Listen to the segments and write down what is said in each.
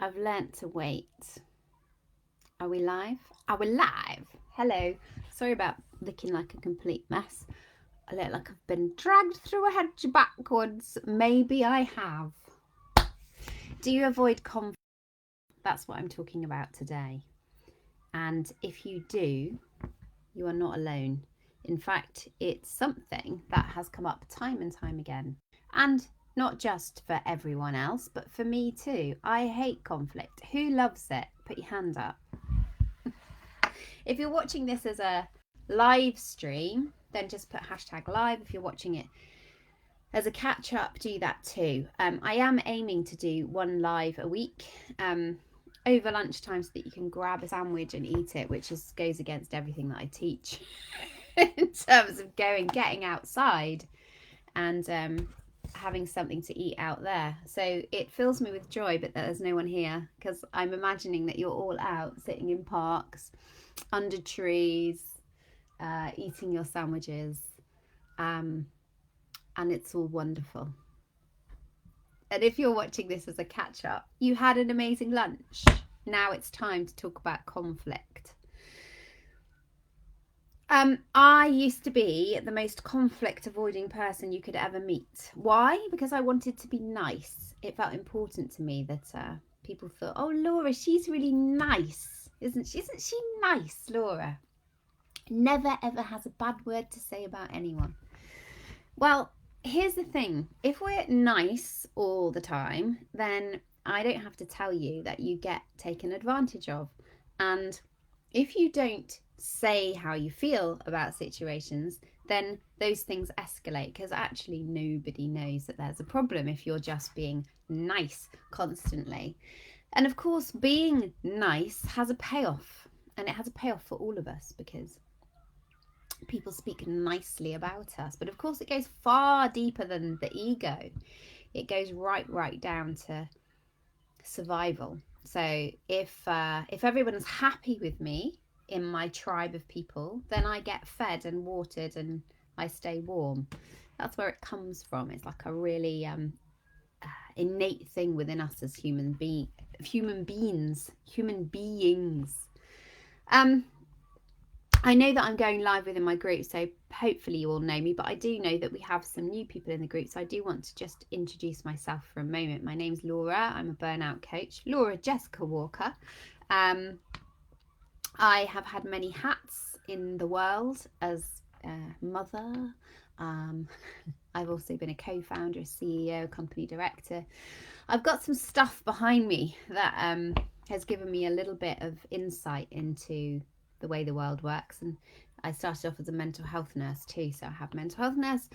I've learnt to wait. Are we live? Are we live? Hello. Sorry about looking like a complete mess. I look like I've been dragged through a hedge backwards. Maybe I have. Do you avoid conflict? That's what I'm talking about today. And if you do, you are not alone. In fact, it's something that has come up time and time again. And not just for everyone else, but for me too. I hate conflict. Who loves it? Put your hand up. If you're watching this as a live stream, then just put hashtag live. If you're watching it as a catch up, do that too. I am aiming to do one live a week over lunchtime so that you can grab a sandwich and eat it, which goes against everything that I teach in terms of getting outside and having something to eat out there. So it fills me with joy, but that there's no one here because I'm imagining that you're all out sitting in parks, under trees, eating your sandwiches, and it's all wonderful. And if you're watching this as a catch up, you had an amazing lunch. Now it's time to talk about conflict. I used to be the most conflict avoiding person you could ever meet. Why? Because I wanted to be nice. It felt important to me that people thought, oh, Laura, she's really nice. Isn't she nice, Laura? Never ever has a bad word to say about anyone. Well, here's the thing. If we're nice all the time, then I don't have to tell you that you get taken advantage of. And if you don't say how you feel about situations, then those things escalate because actually nobody knows that there's a problem if you're just being nice constantly. And of course, being nice has a payoff, and it has a payoff for all of us because people speak nicely about us. But of course, it goes far deeper than the ego. It goes right down to survival. So if everyone's happy with me in my tribe of people, then I get fed and watered and I stay warm. That's where it comes from. It's like a really innate thing within us as human beings. I know that I'm going live within my group, so hopefully you all know me, but I do know that we have some new people in the group, so I do want to just introduce myself for a moment. My name's Laura. I'm a burnout coach, Laura Jessica Walker. I have had many hats in the world as a mother. I've also been a co-founder, a CEO, a company director. I've got some stuff behind me that has given me a little bit of insight into the way the world works. And I started off as a mental health nurse too, so I have mental health nurse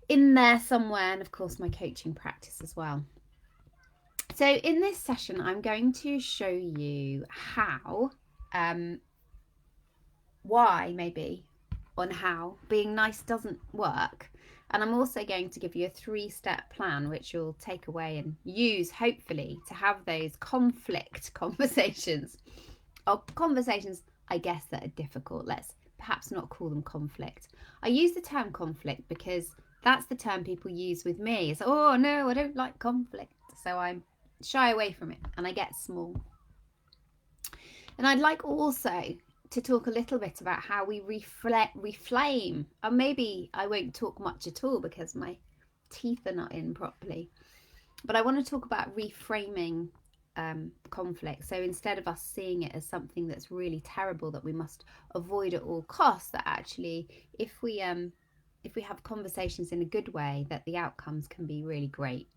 in there somewhere, and of course my coaching practice as well. So in this session I'm going to show you how why maybe on how being nice doesn't work, and I'm also going to give you a 3-step plan which you'll take away and use hopefully to have those conflict conversations, or conversations I guess that are difficult. Let's perhaps not call them conflict. I use the term conflict because that's the term people use with me. It's, oh no, I don't like conflict, so I shy away from it and I get small. And I'd like also to talk a little bit about how we reflame. And maybe I won't talk much at all because my teeth are not in properly. But I want to talk about reframing conflict. So instead of us seeing it as something that's really terrible that we must avoid at all costs, that actually if we have conversations in a good way, that the outcomes can be really great.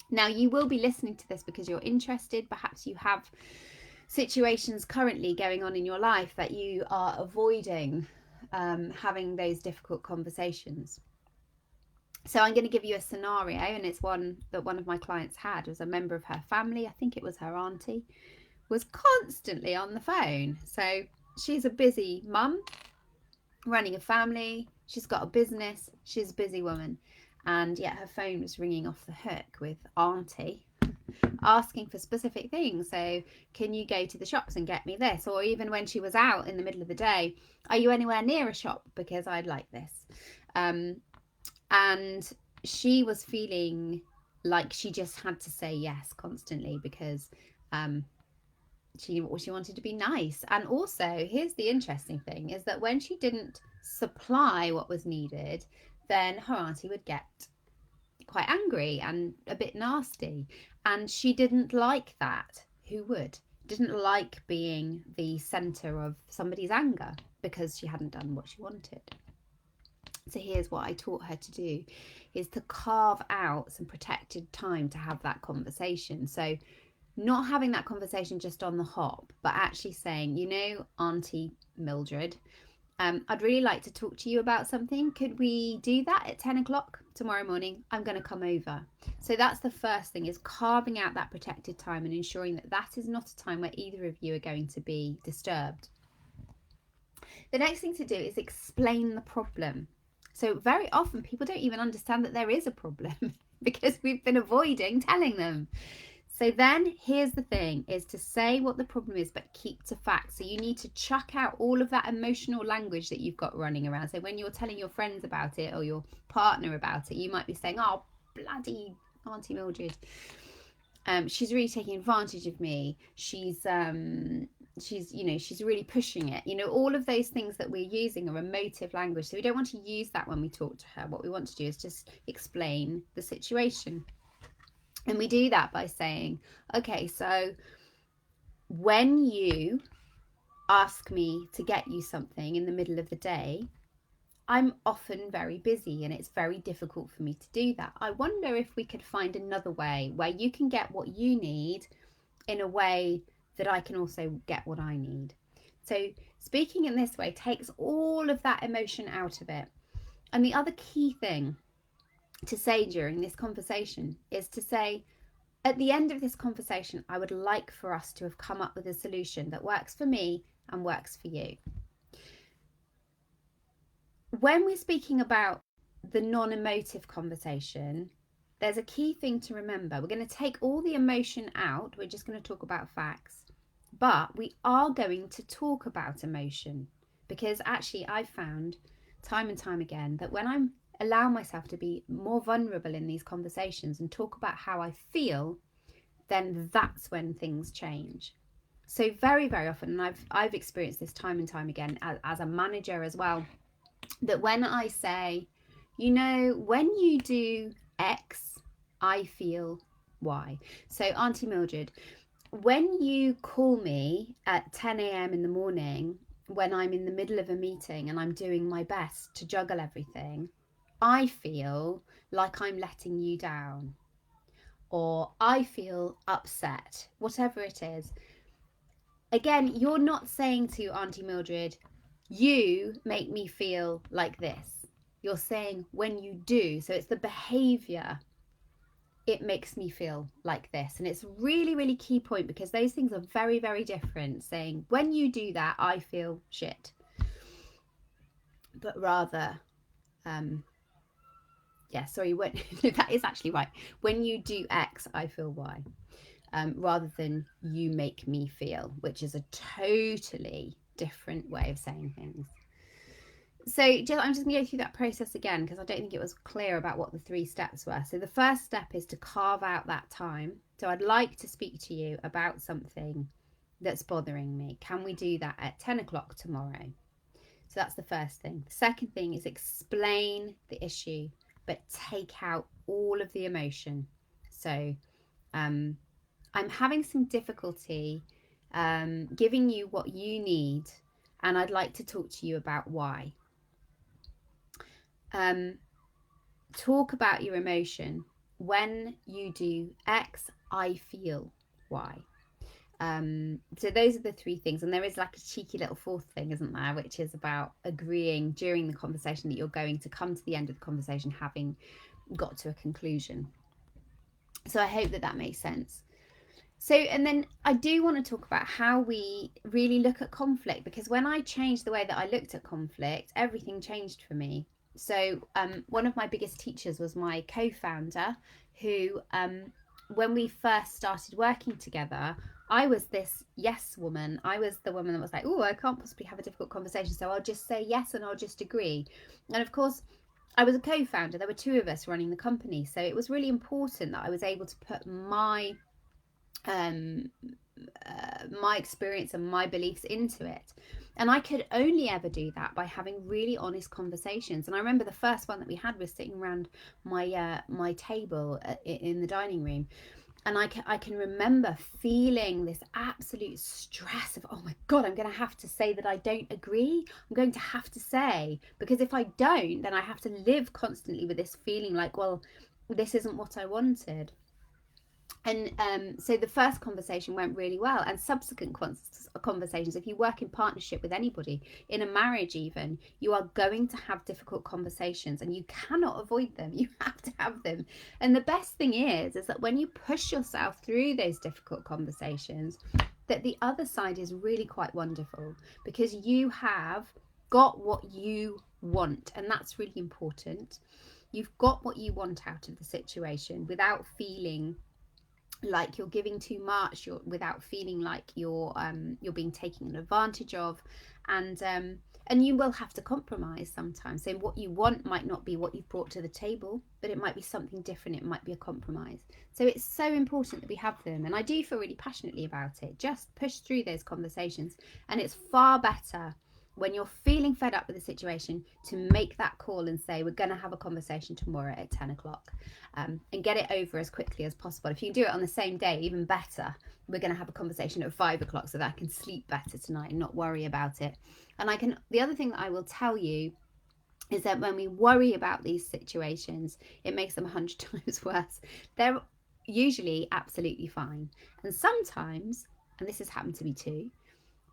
Now you will be listening to this because you're interested. Perhaps you have situations currently going on in your life that you are avoiding having those difficult conversations. So I'm going to give you a scenario, and it's one that one of my clients had. It was a member of her family, I think it was her auntie, was constantly on the phone. So she's a busy mum running a family, she's got a business, she's a busy woman, and yet her phone was ringing off the hook with auntie asking for specific things. So can you go to the shops and get me this? Or even when she was out in the middle of the day, are you anywhere near a shop because I'd like this? And she was feeling like she just had to say yes constantly because she wanted to be nice. And also, here's the interesting thing, is that when she didn't supply what was needed, then her auntie would get quite angry and a bit nasty, and she didn't like that. Who would? Didn't like being the center of somebody's anger because she hadn't done what she wanted. So here's what I taught her to do, is to carve out some protected time to have that conversation. So not having that conversation just on the hop, but actually saying, you know, Auntie Mildred, I'd really like to talk to you about something. Could we do that at 10 o'clock tomorrow morning? I'm going to come over. So that's the first thing, is carving out that protected time and ensuring that that is not a time where either of you are going to be disturbed. The next thing to do is explain the problem. So very often people don't even understand that there is a problem because we've been avoiding telling them. So then here's the thing, is to say what the problem is, but keep to facts. So you need to chuck out all of that emotional language that you've got running around. So when you're telling your friends about it or your partner about it, you might be saying, oh, bloody Auntie Mildred. She's really taking advantage of me. She's really pushing it. All of those things that we're using are emotive language. So we don't want to use that when we talk to her. What we want to do is just explain the situation. And we do that by saying, okay, so when you ask me to get you something in the middle of the day, I'm often very busy and it's very difficult for me to do that. I wonder if we could find another way where you can get what you need in a way that I can also get what I need. So speaking in this way takes all of that emotion out of it. And the other key thing to say during this conversation is to say, at the end of this conversation, I would like for us to have come up with a solution that works for me and works for you. When we're speaking about the non-emotive conversation, there's a key thing to remember. We're going to take all the emotion out. We're just going to talk about facts. But we are going to talk about emotion, because actually I've found time and time again that when I'm allow myself to be more vulnerable in these conversations and talk about how I feel, then that's when things change. So very, very often, and I've experienced this time and time again as a manager as well, that when I say, when you do X, I feel Y. So Auntie Mildred, when you call me at 10 a.m. in the morning, when I'm in the middle of a meeting and I'm doing my best to juggle everything, I feel like I'm letting you down, or I feel upset, whatever it is. Again, you're not saying to Auntie Mildred, you make me feel like this. You're saying when you do. So it's the behavior. It makes me feel like this. And it's really, really key point, because those things are very, very different. Saying when you do that, I feel shit. But rather, that is actually right. When you do X, I feel Y. Rather than you make me feel, which is a totally different way of saying things. So I'm just going to go through that process again, because I don't think it was clear about what the 3 steps were. So the first step is to carve out that time. So I'd like to speak to you about something that's bothering me. Can we do that at 10 o'clock tomorrow? So that's the first thing. The second thing is explain the issue, but take out all of the emotion. So I'm having some difficulty giving you what you need, and I'd like to talk to you about why. Talk about your emotion. When you do X, I feel Y. So those are the 3 things, and there is like a cheeky little 4th thing, isn't there, which is about agreeing during the conversation that you're going to come to the end of the conversation having got to a conclusion. So I hope that makes sense. So, and then I do want to talk about how we really look at conflict, because when I changed the way that I looked at conflict, everything changed for me. So one of my biggest teachers was my co-founder, who when we first started working together, I was this yes woman. I was the woman that was like, oh, I can't possibly have a difficult conversation, so I'll just say yes and I'll just agree. And of course, I was a co-founder. There were two of us running the company, so it was really important that I was able to put my my experience and my beliefs into it. And I could only ever do that by having really honest conversations. And I remember the first one that we had was sitting around my table in the dining room. And I can remember feeling this absolute stress of, oh my God, I'm going to have to say that I don't agree. I'm going to have to say, because if I don't, then I have to live constantly with this feeling like, well, this isn't what I wanted. And so the first conversation went really well, and subsequent conversations, if you work in partnership with anybody, in a marriage even, you are going to have difficult conversations, and you cannot avoid them. You have to have them. And the best thing is that when you push yourself through those difficult conversations, that the other side is really quite wonderful, because you have got what you want, and that's really important. You've got what you want out of the situation without feeling like you're giving too much, without feeling like you're being taken advantage of, and you will have to compromise sometimes. So what you want might not be what you've brought to the table, but it might be something different. It might be a compromise. So it's so important that we have them, and I do feel really passionately about it. Just push through those conversations, and it's far better when you're feeling fed up with the situation to make that call and say, we're going to have a conversation tomorrow at 10 o'clock, and get it over as quickly as possible. If you can do it on the same day, even better. We're going to have a conversation at 5 o'clock so that I can sleep better tonight and not worry about it. And the other thing that I will tell you is that when we worry about these situations, it makes them 100 times worse. They're usually absolutely fine. And sometimes, and this has happened to me too,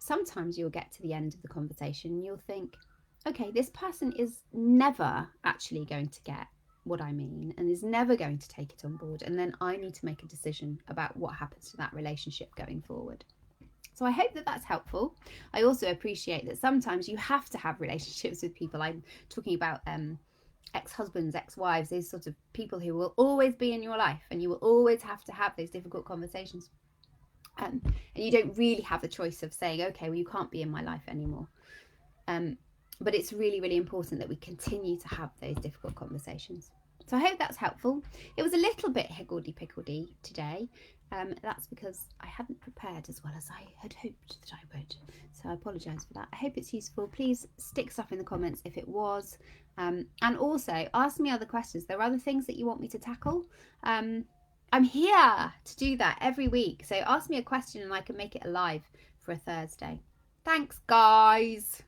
sometimes you'll get to the end of the conversation and you'll think, okay, this person is never actually going to get what I mean and is never going to take it on board. And then I need to make a decision about what happens to that relationship going forward. So I hope that that's helpful. I also appreciate that sometimes you have to have relationships with people. I'm talking about ex-husbands, ex-wives, these sorts of people who will always be in your life, and you will always have to have those difficult conversations. And you don't really have the choice of saying, okay, well, you can't be in my life anymore. But it's really, really important that we continue to have those difficult conversations. So I hope that's helpful. It was a little bit higgledy-piggledy today. That's because I hadn't prepared as well as I had hoped that I would. So I apologise for that. I hope it's useful. Please stick stuff in the comments if it was. And also ask me other questions. There are other things that you want me to tackle. I'm here to do that every week. So ask me a question and I can make it alive for a Thursday. Thanks, guys.